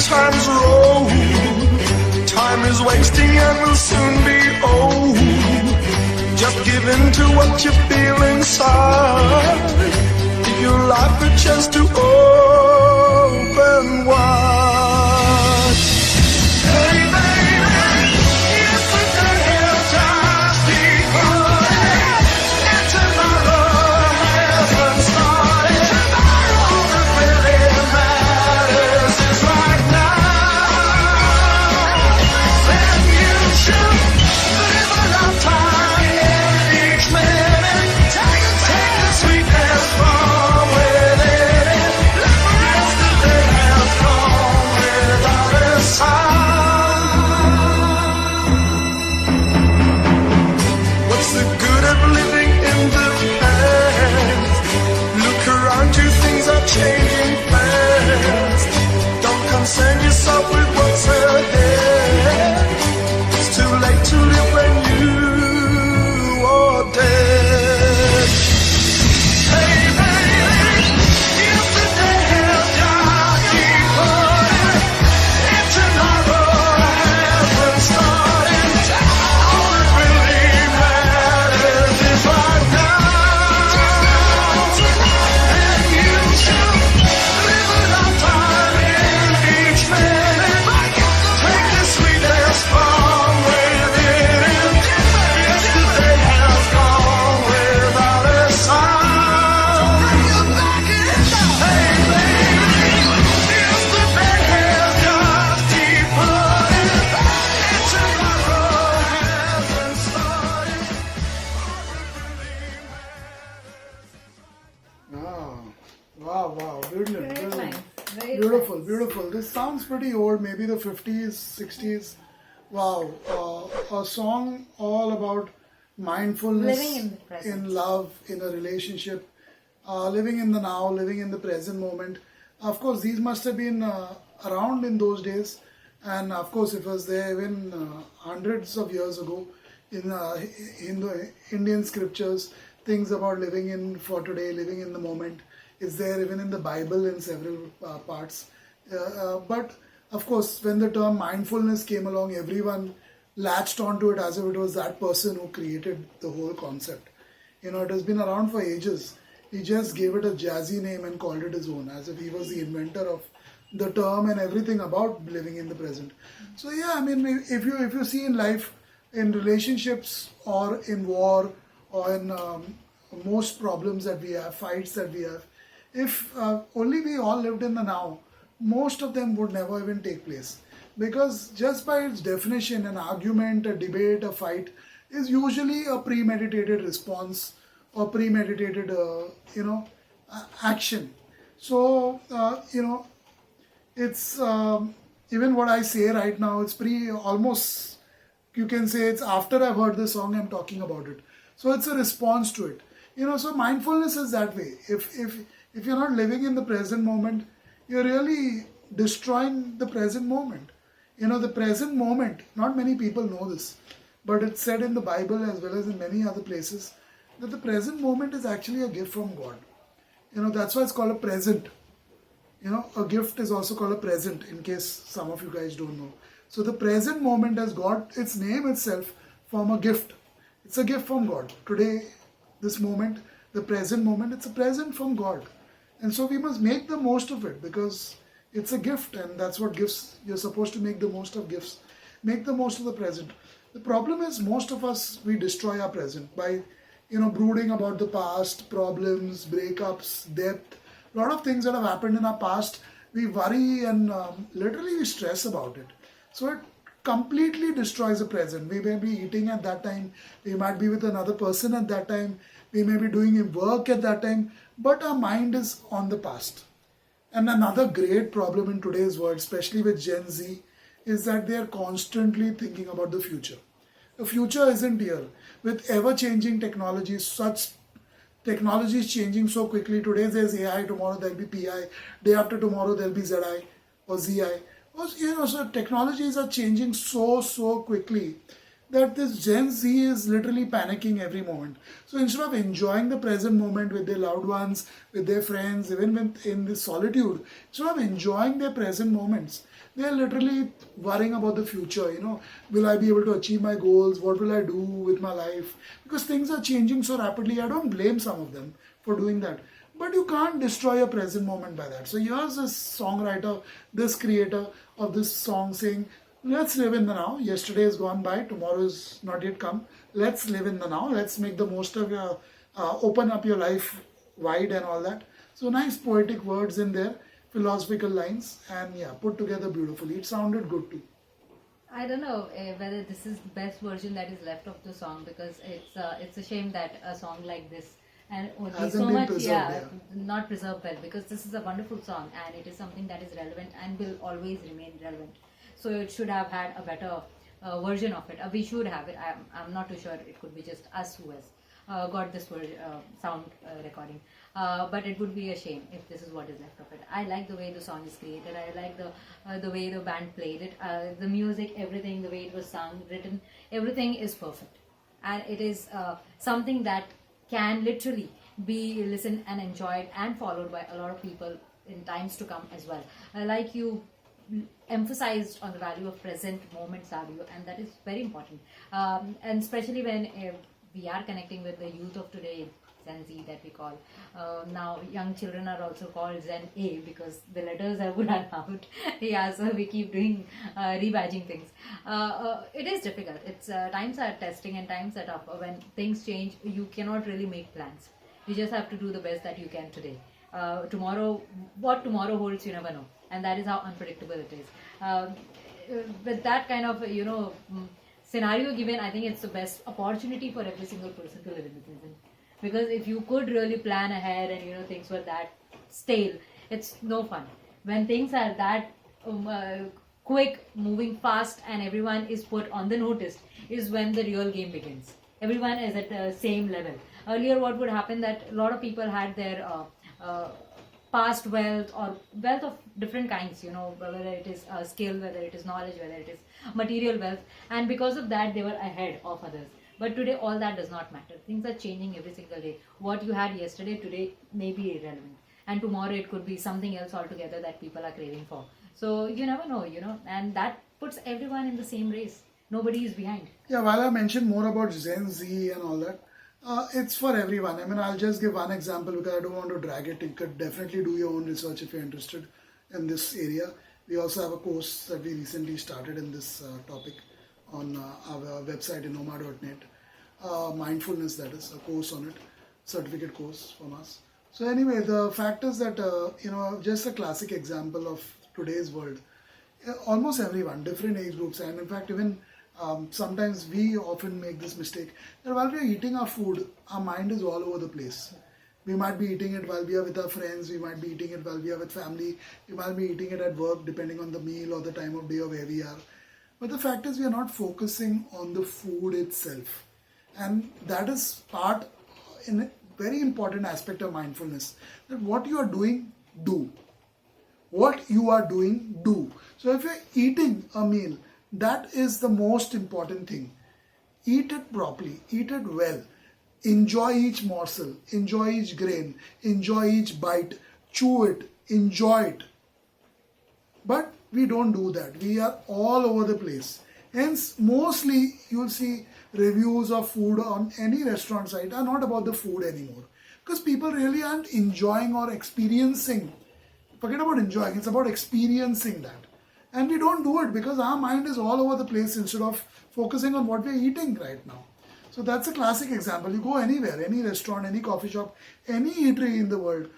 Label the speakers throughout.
Speaker 1: times roll. Time is wasting and will soon be old. Just give in to what you feel inside. Give your life a chance to open wide. Hey baby, yesterday has just departed, and tomorrow hasn't started. All that really matters is right now. Then you should live a lifetime in each minute. Take the sweetness from within. Let the rest of the day has gone without a sign. What's the good of living in the past? Look around you, things are changing fast. Don't concern yourself with what's ahead. It's too late to live when you are dead. Hey baby, yesterday has just departed, and tomorrow hasn't started. All that really matters is right now. And you should live a lifetime in each minute. Take the sweetness from within. Yesterday has gone without a sign. Hey baby, yesterday has just departed, and tomorrow hasn't started.
Speaker 2: Wow, brilliant,
Speaker 3: Very
Speaker 2: brilliant.
Speaker 3: nice. Very
Speaker 2: Beautiful,
Speaker 3: nice.
Speaker 2: beautiful. This sounds pretty old, maybe the 50s, 60s. Wow, a song all about mindfulness,
Speaker 3: Living in the present.
Speaker 2: in love, in a relationship, living in the now, living in the present moment. Of course, these must have been around in those days, and of course, it was there even hundreds of years ago in the Indian scriptures. Things about living in for today, living in the moment. It's there even in the Bible in several parts. But of course, when the term mindfulness came along, everyone latched onto it as if it was that person who created the whole concept. You know, it has been around for ages. He just gave it a jazzy name and called it his own, as if he was the inventor of the term and everything about living in the present. So yeah, I mean, if you see in life, in relationships or in war or in most problems that we have, fights that we have, if only we all lived in the now, most of them would never even take place. Because just by its definition, an argument, a debate, a fight is usually a premeditated response or premeditated, action. So, it's even what I say right now, it's almost, you can say it's after I've heard the song, I'm talking about it. So it's a response to it. So mindfulness is that way. If you're not living in the present moment, you're really destroying the present moment. The present moment, not many people know this, but it's said in the Bible as well as in many other places that the present moment is actually a gift from God. That's why it's called a present. A gift is also called a present, in case some of you guys don't know. So the present moment has got its name itself from a gift. It's a gift from God. Today, this moment, the present moment, it's a present from God. And so we must make the most of it because it's a gift, and that's what gifts, you're supposed to make the most of gifts. Make the most of the present. The problem is most of us, we destroy our present by, brooding about the past, problems, breakups, death, a lot of things that have happened in our past. We worry and literally we stress about it. So it completely destroys the present. We may be eating at that time, we might be with another person at that time, we may be doing work at that time, but our mind is on the past. And another great problem in today's world, especially with Gen Z, is that they are constantly thinking about the future. The future isn't here. With ever-changing technologies, such technology is changing so quickly. Today there's AI, tomorrow there'll be PI, day after tomorrow there'll be ZI or ZI. So technologies are changing so quickly that this Gen Z is literally panicking every moment. So instead of enjoying the present moment with their loved ones, with their friends, even in this solitude, instead of enjoying their present moments, they are literally worrying about the future. Will I be able to achieve my goals? What will I do with my life? Because things are changing so rapidly. I don't blame some of them for doing that. But you can't destroy your present moment by that. So here's this songwriter, this creator of this song saying, let's live in the now. Yesterday is gone by, tomorrow is not yet come. Let's live in the now. Let's make the most of your, open up your life wide and all that. So nice poetic words in there, philosophical lines, and yeah, put together beautifully. It sounded good too.
Speaker 3: I don't know whether this is the best version that is left of the song, because it's a shame that a song like this and would be
Speaker 2: Hasn't
Speaker 3: so
Speaker 2: been
Speaker 3: much
Speaker 2: preserved,
Speaker 3: not preserved well, because this is a wonderful song and it is something that is relevant and will always remain relevant. So it should have had a better version of it. We should have it. I'm not too sure. It could be just us who has got this sound recording. But it would be a shame if this is what is left of it. I like the way the song is created. I like the way the band played it. The music, everything, the way it was sung, written, everything is perfect. And it is something that can literally be listened and enjoyed and followed by a lot of people in times to come as well. Like you emphasized on the value of present moment value, and that is very important, and especially when we are connecting with the youth of today, Gen Z that we call. Now young children are also called Gen A because the letters have run out. Yeah, so we keep doing rebadging things. It is difficult. It's times are testing and times are tough. When things change, you cannot really make plans. You just have to do the best that you can today. Tomorrow, what tomorrow holds, you never know, and that is how unpredictable it is. With that kind of scenario given, I think it's the best opportunity for every single person to live in the present. Because if you could really plan ahead and things were that stale, it's no fun. When things are that quick, moving fast, and everyone is put on the notice, is when the real game begins. Everyone is at the same level. Earlier, what would happen that a lot of people had their past wealth or wealth of different kinds, whether it is skill, whether it is knowledge, whether it is material wealth, and because of that, they were ahead of others. But today, all that does not matter. Things are changing every single day. What you had yesterday, today may be irrelevant. And tomorrow, it could be something else altogether that people are craving for. So, you never know, and that puts everyone in the same race. Nobody is behind.
Speaker 2: Yeah, while I mentioned more about Gen Z and all that, it's for everyone. I mean, I'll just give one example because I don't want to drag it. You could definitely do your own research if you're interested in this area. We also have a course that we recently started in this topic on our website inoma.net. Mindfulness, that is, a course on it, certificate course from us. So anyway, the fact is that, just a classic example of today's world. Almost everyone, different age groups, and in fact, even sometimes we often make this mistake that while we are eating our food, our mind is all over the place. We might be eating it while we are with our friends, we might be eating it while we are with family, we might be eating it at work, depending on the meal or the time of day or where we are. But the fact is, we are not focusing on the food itself. And that is part, in a very important aspect of mindfulness, that what you are doing, do. What you are doing, do. So if you're eating a meal, that is the most important thing. Eat it properly, eat it well. Enjoy each morsel, enjoy each grain, enjoy each bite, chew it, enjoy it. But we don't do that. We are all over the place. Hence, mostly you'll see reviews of food on any restaurant site are not about the food anymore. Because people really aren't enjoying or experiencing. Forget about enjoying, it's about experiencing that. And we don't do it because our mind is all over the place instead of focusing on what we're eating right now. So that's a classic example. You go anywhere, any restaurant, any coffee shop, any eatery in the world,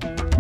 Speaker 3: you.